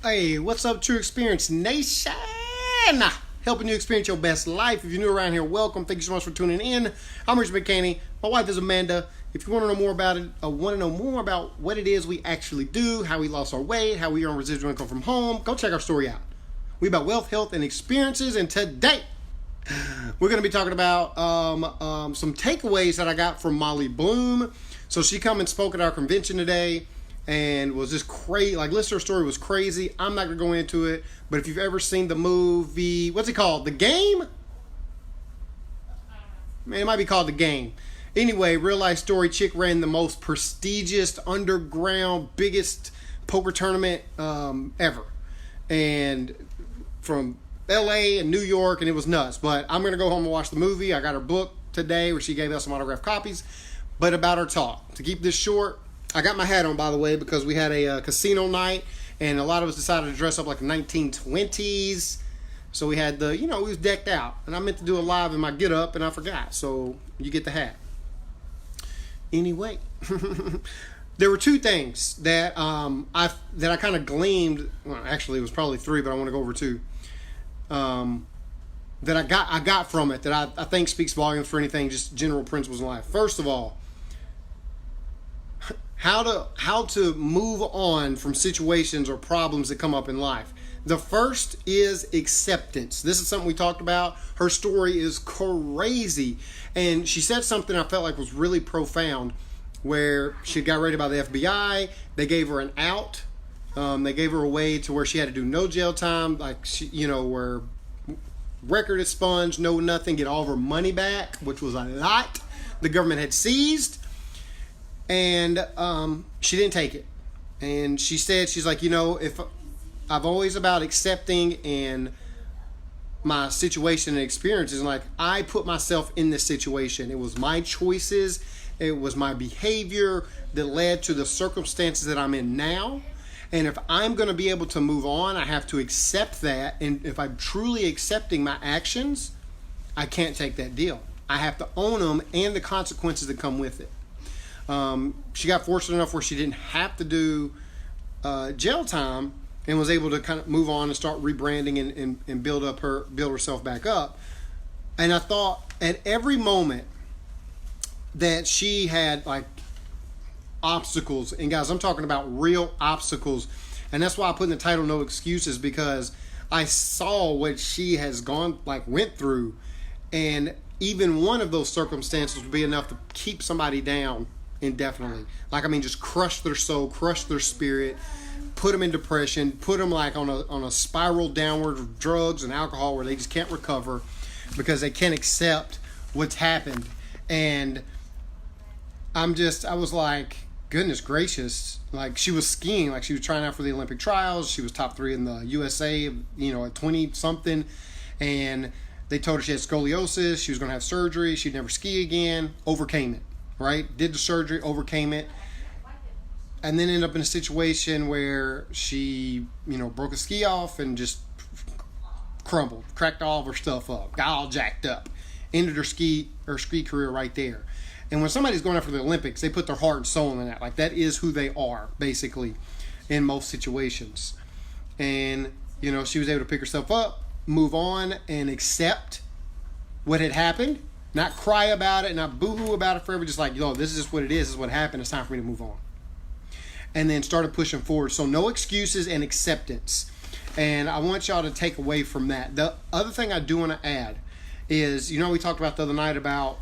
Hey, what's up, TruExperience Nation? Helping you experience your best life. If you're new around here, welcome. Thank you so much for tuning in. I'm Rich McCaney. My wife is Amanda. If you want to know more about it, want to know more about what it is we actually do, how we lost our weight, how we earn residual income from home, go check our story out. We about wealth, health, and experiences. And today, we're going to be talking about some takeaways that I got from Molly Bloom. So she come and spoke at our convention today. And was just crazy. Like, listener story was crazy. I'm not gonna go into it, but if you've ever seen the movie, what's it called? The Game? Man, it might be called The Game. Anyway, real life story. Chick ran the most prestigious underground, biggest poker tournament ever, and from L.A. and New York, and it was nuts. But I'm gonna go home and watch the movie. I got her book today, where she gave us some autographed copies. But about her talk, to keep this short. I got my hat on, by the way, because we had a casino night, and a lot of us decided to dress up like the 1920s. So we had we was decked out. And I meant to do a live in my get up, and I forgot. So you get the hat. Anyway, there were two things that I kind of gleamed. Well, actually, it was probably three, but I want to go over two. That I got from it that I think speaks volumes for anything, just general principles in life. First of all, how to move on from situations or problems that come up in life. The first is acceptance. This is something we talked about. Her story is crazy. And she said something I felt like was really profound, where she got raided by the FBI. They gave her an out. They gave her a way to where she had to do no jail time, like where record expunged, no nothing, get all of her money back, which was a lot the government had seized. And she didn't take it. And she said, she's like, if I've always about accepting and my situation and experiences, and like I put myself in this situation. It was my choices. It was my behavior that led to the circumstances that I'm in now. And if I'm going to be able to move on, I have to accept that. And if I'm truly accepting my actions, I can't take that deal. I have to own them and the consequences that come with it. She got fortunate enough where she didn't have to do jail time and was able to kind of move on and start rebranding and build herself back up. And I thought at every moment that she had like obstacles, and guys, I'm talking about real obstacles, and that's why I put in the title "No Excuses," because I saw what she has went through, and even one of those circumstances would be enough to keep somebody down indefinitely. Just crush their soul, crush their spirit, put them in depression, put them like on a spiral downward of drugs and alcohol where they just can't recover because they can't accept what's happened. And I was like, goodness gracious. Like, she was skiing, like she was trying out for the Olympic trials. She was top 3 in the USA, at 20 something. And they told her she had scoliosis. She was going to have surgery. She'd never ski again. Overcame it. Right? Did the surgery, overcame it, and then ended up in a situation where she, broke a ski off and just crumbled, cracked all of her stuff up, got all jacked up, ended her ski career right there. And when somebody's going after the Olympics, they put their heart and soul in that. Like, that is who they are, basically, in most situations. And, she was able to pick herself up, move on, and accept what had happened. Not cry about it, not boo-hoo about it forever. Just like, this is just what it is. This is what happened. It's time for me to move on. And then started pushing forward. So no excuses and acceptance. And I want y'all to take away from that. The other thing I do want to add is, we talked about the other night about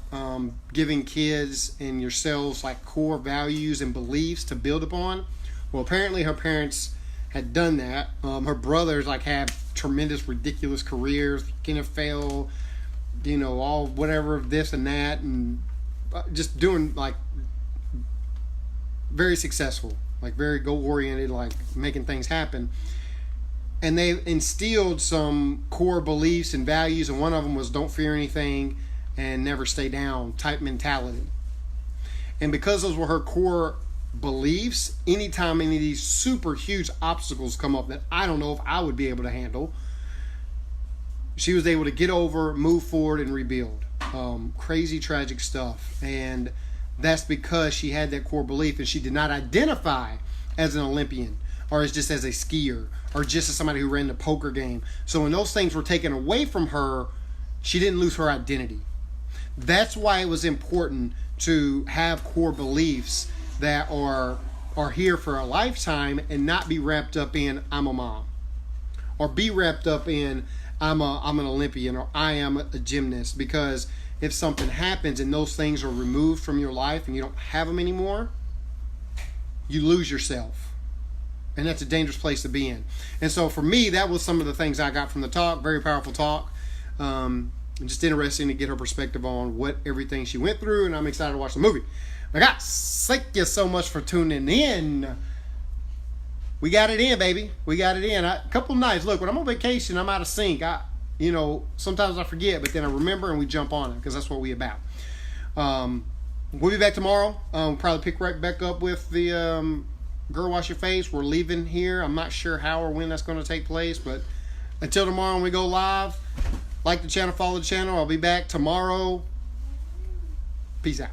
giving kids and yourselves like core values and beliefs to build upon. Well, apparently her parents had done that. Her brothers had tremendous, ridiculous careers, NFL, all whatever, this and that, and just doing very successful, very goal-oriented, making things happen. And they instilled some core beliefs and values, and one of them was don't fear anything and never stay down type mentality. And because those were her core beliefs, anytime any of these super huge obstacles come up that I don't know if I would be able to handle, she was able to get over, move forward, and rebuild. Crazy, tragic stuff. And that's because she had that core belief, and she did not identify as an Olympian. or as just as a skier, or just as somebody who ran the poker game. So when those things were taken away from her, she didn't lose her identity. That's why it was important to have core beliefs that are here for a lifetime, and not be wrapped up in I'm a mom, or be wrapped up in I'm an Olympian, or I am a gymnast. Because if something happens and those things are removed from your life and you don't have them anymore, you lose yourself. And that's a dangerous place to be in. And so for me, that was some of the things I got from the talk. Very powerful talk. Just interesting to get her perspective on what everything she went through, and I'm excited to watch the movie. Now guys, thank you so much for tuning in. We got it in, baby. We got it in. A couple nights. Look, when I'm on vacation, I'm out of sync. Sometimes I forget, but then I remember and we jump on it, because that's what we about. We'll be back tomorrow. Probably pick right back up with the Girl Wash Your Face. We're leaving here. I'm not sure how or when that's going to take place, but until tomorrow when we go live, like the channel, follow the channel. I'll be back tomorrow. Peace out.